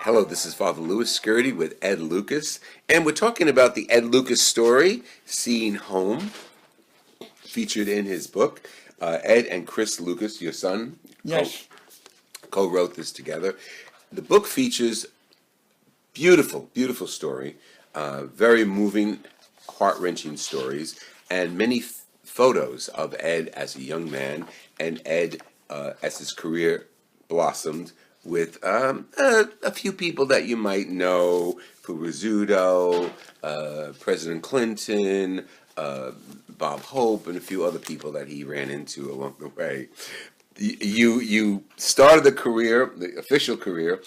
Hello, this is Father Louie Scurti with Ed Lucas, and we're talking about the Ed Lucas story, Seeing Home, featured in his book. Ed and Chris Lucas, your son, Yes. co-wrote this together. The book features beautiful, beautiful story, very moving, heart-wrenching stories, and many photos of Ed as a young man and Ed as his career blossomed with a few people that you might know, Rizzuto, President Clinton, Bob Hope, and a few other people that he ran into along the way. You started the official career,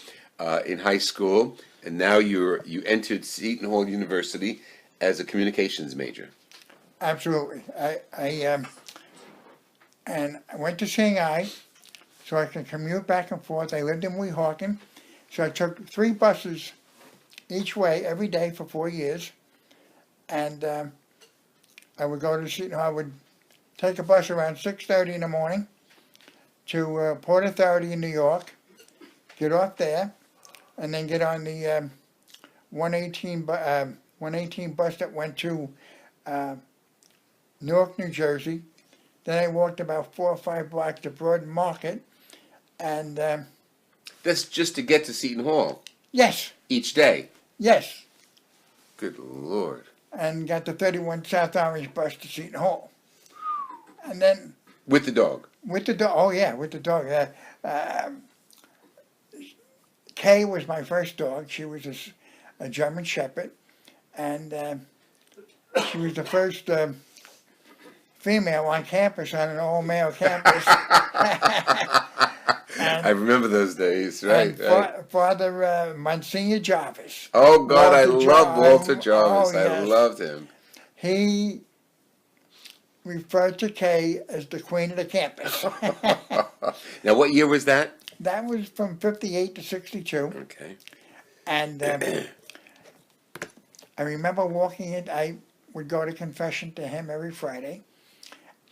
in high school, and now you entered Seton Hall University as a communications major. Absolutely. And I went to Shanghai so I could commute back and forth. I lived in Weehawken, so I took 3 buses each way every day for 4 years. And I would go to Seton Hall. I would take a bus around 6:30 in the morning to Port Authority in New York, get off there, and then get on the 118 bus that went to Newark, New Jersey. Then I walked about 4 or 5 blocks to Broad Market, and That's just to get to Seton Hall yes, each day. yes, Good Lord. and got the 31 South Orange bus to Seton Hall. And then With the dog. with the dog, oh yeah, with the dog. Kay was my first dog. She was a German Shepherd, and she was the first female on campus, on an all-male campus. I remember those days, right? And Right. Father Monsignor Jarvis. Oh God, I Walter love Walter Jarvis. Jarvis. Oh, I yes. loved him. He referred to Kay as the queen of the campus. Now, what year was that? That was from 58 to 62. Okay. And I remember walking in, I would go to confession to him every Friday.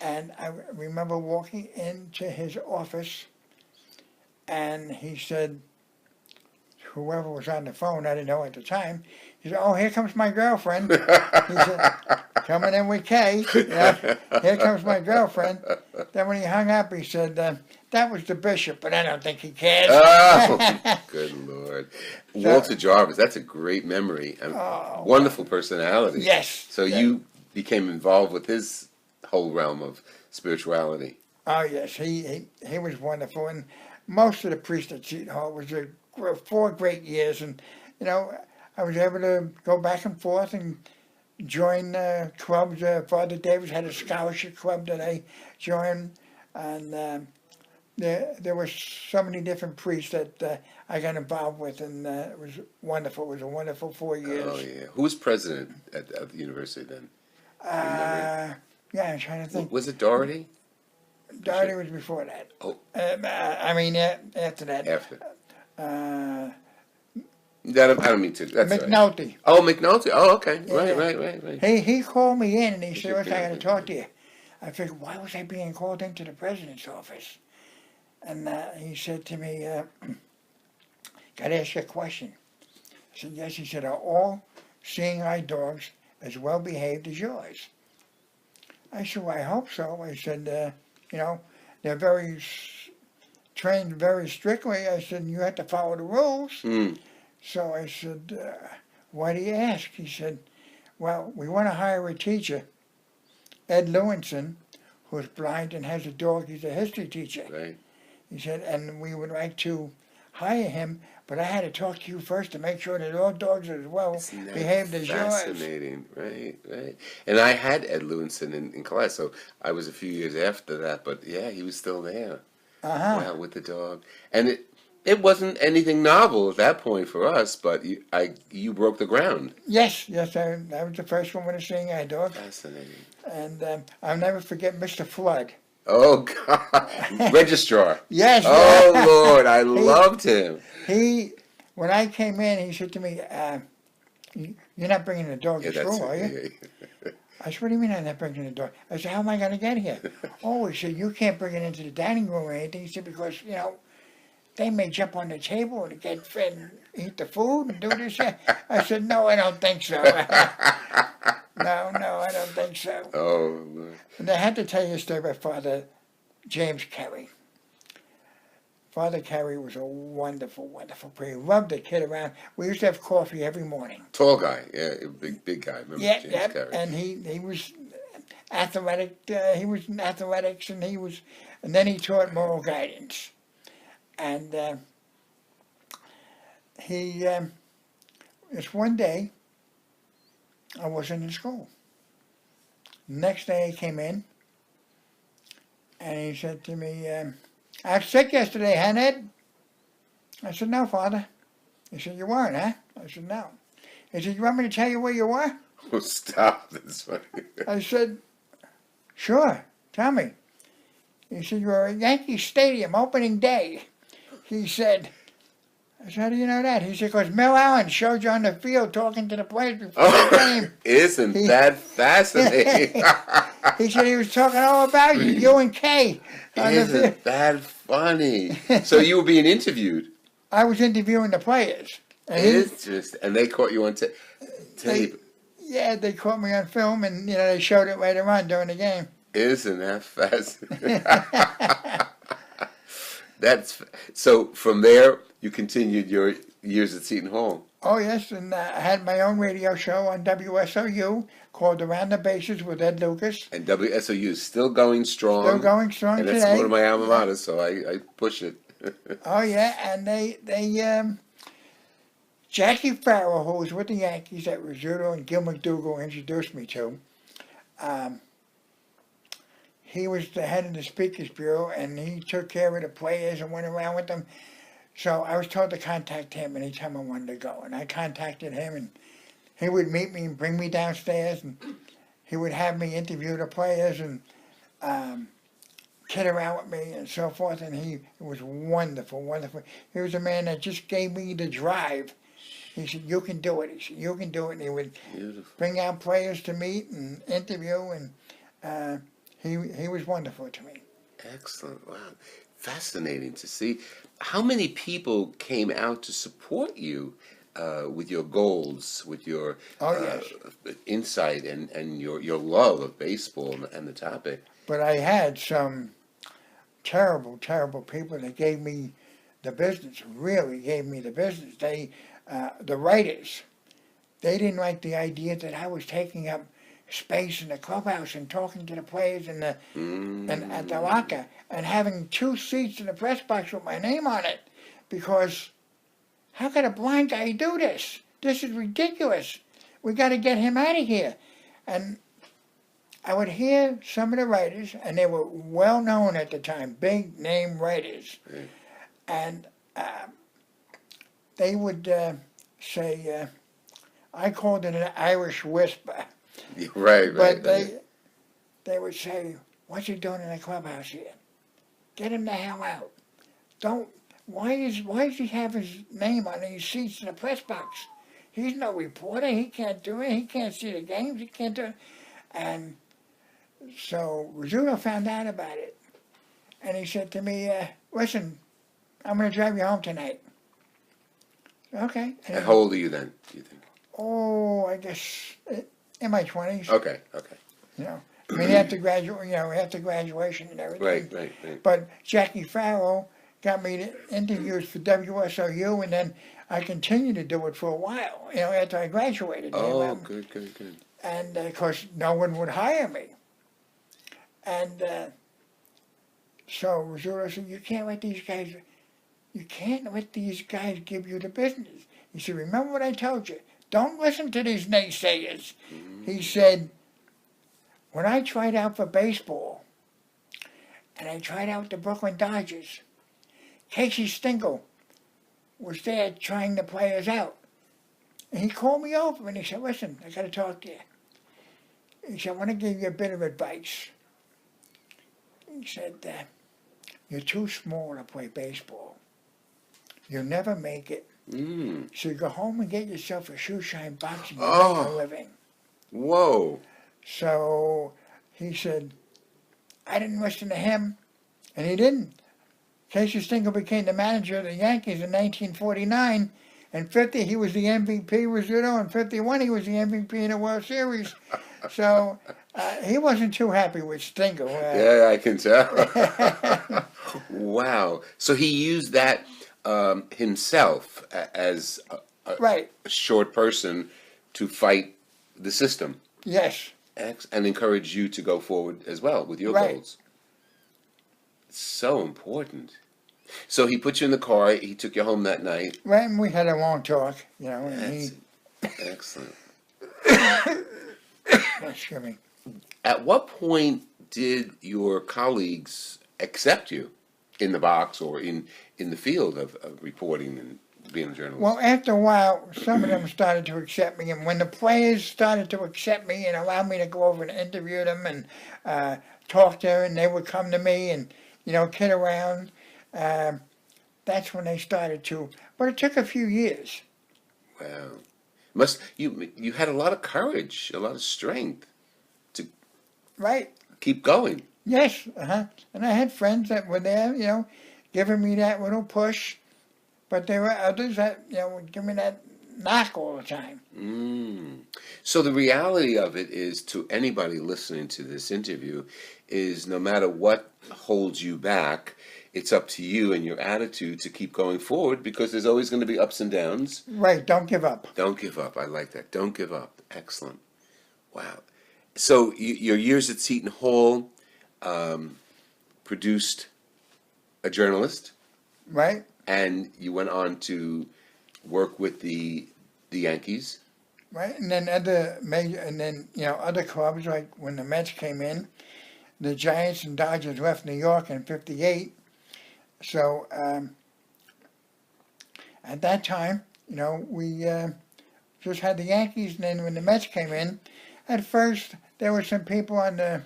And I remember walking into his office, and he said, whoever was on the phone, I didn't know at the time, he said, "Oh, here comes my girlfriend." He said, "Coming in with Kay. Yeah, here comes my girlfriend." Then when he hung up, he said, "That was the bishop, but I don't think he cares." Oh, good Lord. Walter Jarvis, that's a great memory. Oh, Wonderful personality. Yes. So you became involved with his whole realm of spirituality. Oh, yes, he was wonderful. And most of the priests at Seton Hall was 4 great years. And, you know, I was able to go back and forth and join clubs. Father Davis had a scholarship club that I joined. And there were so many different priests that I got involved with. And it was wonderful. It was a wonderful 4 years. Oh, yeah. Who was president at the university then? Yeah, I'm trying to think. Was it Doherty? Doherty was before that. Oh. After that. After. I don't mean to. That's all right. McNulty. Oh, McNulty. Oh, okay. Yeah. Right. He called me in and he said, "Listen, I got to Bishop talk to you." I figured, why was I being called into the president's office? And he said to me, "Got to ask you a question." I said, "Yes." He said, "Are all seeing eye dogs as well behaved as yours?" I said, "Well, I hope so." I said, "You know, they're trained very strictly." I said, "You have to follow the rules." Mm. So I said, "Why do you ask?" He said, "Well, we want to hire a teacher, Ed Lewinson, who's blind and has a dog. He's a history teacher." Right. He said, "And we would like to hire him, but I had to talk to you first to make sure that all dogs are as well behaved as yours." Fascinating. Right. And I had Ed Lewinson in class, so I was a few years after that, but yeah, he was still there. Wow, with the dog. And it wasn't anything novel at that point for us, but you broke the ground. Yes, I was the first one with a seeing eye dog. Fascinating. And I'll never forget Mr. Flood. Oh, God. Registrar. Yes. Oh, Lord, I loved him. When I came in, he said to me, "You're not bringing the dog to school, are you?" I said, "What do you mean I'm not bringing the dog?" I said, "How am I going to get here?" "Oh," he said, "you can't bring it into the dining room or anything." He said, "Because, you know, they may jump on the table and get fed." eat the food and do this? Yeah. I said, no, I don't think so. No, I don't think so. Oh, Lord. And I had to tell you a story about Father James Carey. Father Carey was a wonderful, wonderful priest. He loved the kid around. We used to have coffee every morning. Tall guy, yeah, big guy. Remember Yeah, James yeah. Carey? And he was athletic. He was in athletics, and then he taught moral guidance. And this one day, I wasn't in school. Next day, he came in, and he said to me, I was sick yesterday, huh, Ned? I said, no, Father. He said, you weren't, huh? I said, no. He said, you want me to tell you where you were? Oh, stop. That's funny. I said, sure, tell me. He said, you were at Yankee Stadium opening day. He said, I said, how do you know that? He said, because Mel Allen showed you on the field talking to the players before the game. Isn't that fascinating? He said he was talking all about you and Kay. Isn't that funny? So you were being interviewed. I was interviewing the players. And And they caught you on tape. Yeah, they caught me on film, and they showed it later on during the game. Isn't that fascinating? So from there you continued your years at Seton Hall. Oh yes, and I had my own radio show on WSOU called Around the Bases with Ed Lucas. And WSOU is still going strong. Still going strong and today. that's one of my alma mater, so I push it. Oh yeah, and they Jackie Farrell, who was with the Yankees that Rizzuto and Gil McDougall introduced me to, he was the head of the Speakers Bureau, and he took care of the players and went around with them. So I was told to contact him anytime I wanted to go, and I contacted him, and he would meet me and bring me downstairs, and he would have me interview the players and kid around with me and so forth, and he was wonderful, wonderful. He was a man that just gave me the drive. He said, you can do it. He said, you can do it. And he would bring out players to meet and interview, and he was wonderful to me. Excellent. Wow. Fascinating to see. How many people came out to support you with your goals, with your insight and your love of baseball and the topic? But I had some terrible, terrible people that gave me the business, really gave me the business. The writers, they didn't like the idea that I was taking up space in the clubhouse and talking to the players and at the locker and having 2 seats in the press box with my name on it, because how could a blind guy do this? This is ridiculous. We got to get him out of here. And I would hear some of the writers, and they were well known at the time, big name writers, and they would say, I called it an Irish whisper. Right. But they would say, what's he doing in the clubhouse here? Get him the hell out. Why does he have his name on these seats in the press box? He's no reporter. He can't do it. He can't see the games. He can't do it. And so Rizzuto found out about it. And he said to me, listen, I'm going to drive you home tonight. Okay. And how old are you then, do you think? Oh, I guess in my 20s. Okay. I mean, after graduation and everything. Right. But Jackie Farrell got me to interviews for WSOU, and then I continued to do it for a while, after I graduated. Oh, good. And, of course, no one would hire me. And so Rizzuto said, you can't let these guys give you the business. He said, remember what I told you. Don't listen to these naysayers. He said, when I tried out for baseball, and I tried out with the Brooklyn Dodgers, Casey Stengel was there trying the players out. And he called me over and he said, listen, I got to talk to you. He said, I want to give you a bit of advice. He said, you're too small to play baseball. You'll never make it. So go home and get yourself a shoe shine box and you'll make a living. Whoa. So he said, I didn't listen to him, and he didn't. Casey Stengel became the manager of the Yankees in 1949, In 50, he was the MVP, Rizzuto. In 51, he was the MVP in the World Series. So he wasn't too happy with Stingo. Yeah, I can tell. Wow. So he used that himself as Right. a short person to fight the system Yes. and encourage you to go forward as well with your Right. goals. So important. So he put you in the car. He took you home that night. Right. And we had a long talk, and That's excellent. excuse me. At what point did your colleagues accept you in the box or in the field of reporting and being a journalist? Well, after a while, some of them started to accept me, and when the players started to accept me and allow me to go over and interview them and talk to them, and they would come to me and kid around, that's when they started to. But it took a few years. Wow. You had a lot of courage, a lot of strength to Right. keep going. Yes. And I had friends that were there, giving me that little push. But there were others that, would give me that knock all the time. So the reality of it is, to anybody listening to this interview, is no matter what holds you back, it's up to you and your attitude to keep going forward, because there's always going to be ups and downs. Right, don't give up. Don't give up. I like that. Don't give up. Excellent. Wow. So your years at Seton Hall produced a journalist. Right. And you went on to work with the Yankees. Right, and then other clubs, like when the Mets came in, the Giants and Dodgers left New York in '58. So at that time, we just had the Yankees, and then when the Mets came in, at first there were some people on the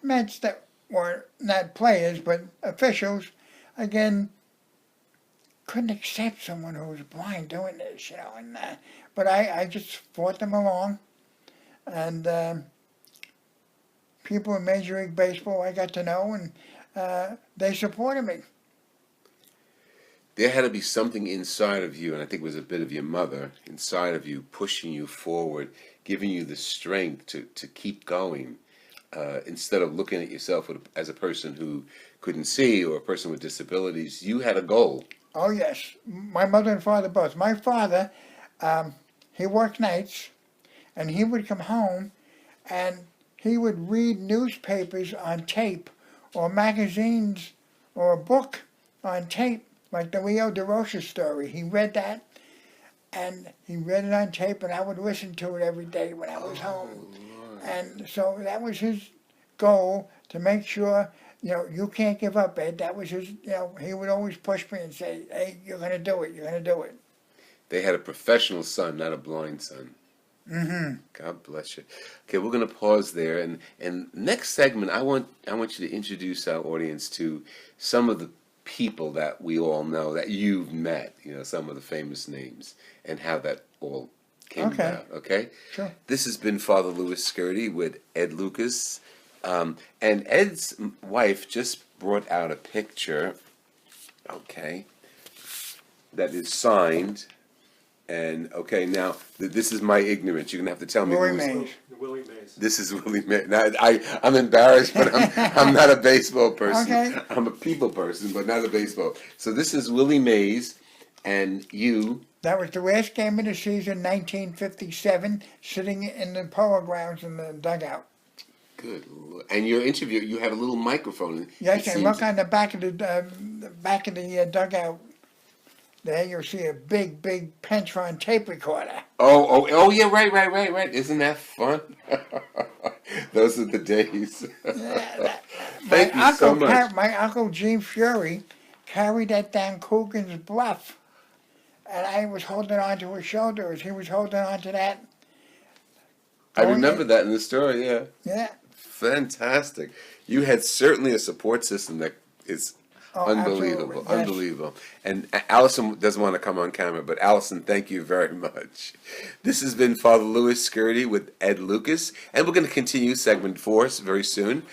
Mets that were not players but officials. Again, couldn't accept someone who was blind doing this, but I just fought them along, and people in Major League Baseball I got to know, and they supported me. There had to be something inside of you, and I think it was a bit of your mother inside of you, pushing you forward, giving you the strength to keep going, instead of looking at yourself as a person who couldn't see or a person with disabilities. You had a goal. Oh, yes. My mother and father both. My father, he worked nights, and he would come home, and he would read newspapers on tape, or magazines, or a book on tape, like the Leo DeRocha story. He read that, and he read it on tape, and I would listen to it every day when I was home. Lord. And so that was his goal, to make sure you can't give up, Ed. That was his, he would always push me and say, hey, you're going to do it, you're going to do it. They had a professional son, not a blind son. Mm-hmm. God bless you. Okay, we're going to pause there, and next segment, I want you to introduce our audience to some of the people that we all know, that you've met, some of the famous names, and how that all came about, okay? Sure. This has been Father Louie Scurti with Ed Lucas. And Ed's wife just brought out a picture, okay, that is signed. And, okay, now, this is my ignorance. You're going to have to tell me. Willie Mays. Willie Mays. This is Willie Mays. Now, I'm embarrassed, but I'm not a baseball person. Okay. I'm a people person, but not a baseball. So this is Willie Mays, and you. That was the last game of the season, 1957, sitting in the Polo Grounds in the dugout. Good Lord. And your interview, you had a little microphone. Yes, and look on the back of the dugout. There you'll see a big Pentron tape recorder. Oh, yeah, right. Isn't that fun? Those are the days. Yeah, Thank you so much. My uncle Gene Fury carried that down Coogan's Bluff, and I was holding on to his shoulder as he was holding on to that. I remember that in the story, yeah. Yeah. Fantastic. You had certainly a support system that is unbelievable, absolutely, yes. unbelievable. And Allison doesn't want to come on camera, but Allison, thank you very much. This has been Father Louie Scurti with Ed Lucas, and we're going to continue segment 4 very soon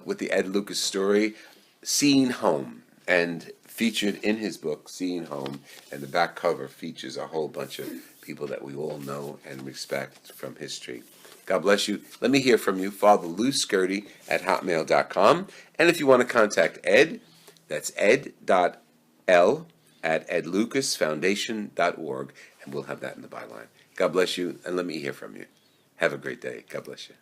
with the Ed Lucas story, Seeing Home. and featured in his book, Seeing Home, and the back cover features a whole bunch of people that we all know and respect from history. God bless you. Let me hear from you. Father Lou Scurti at hotmail.com. And if you want to contact Ed, that's ed.l@edlucasfoundation.org, and we'll have that in the byline. God bless you, and let me hear from you. Have a great day. God bless you.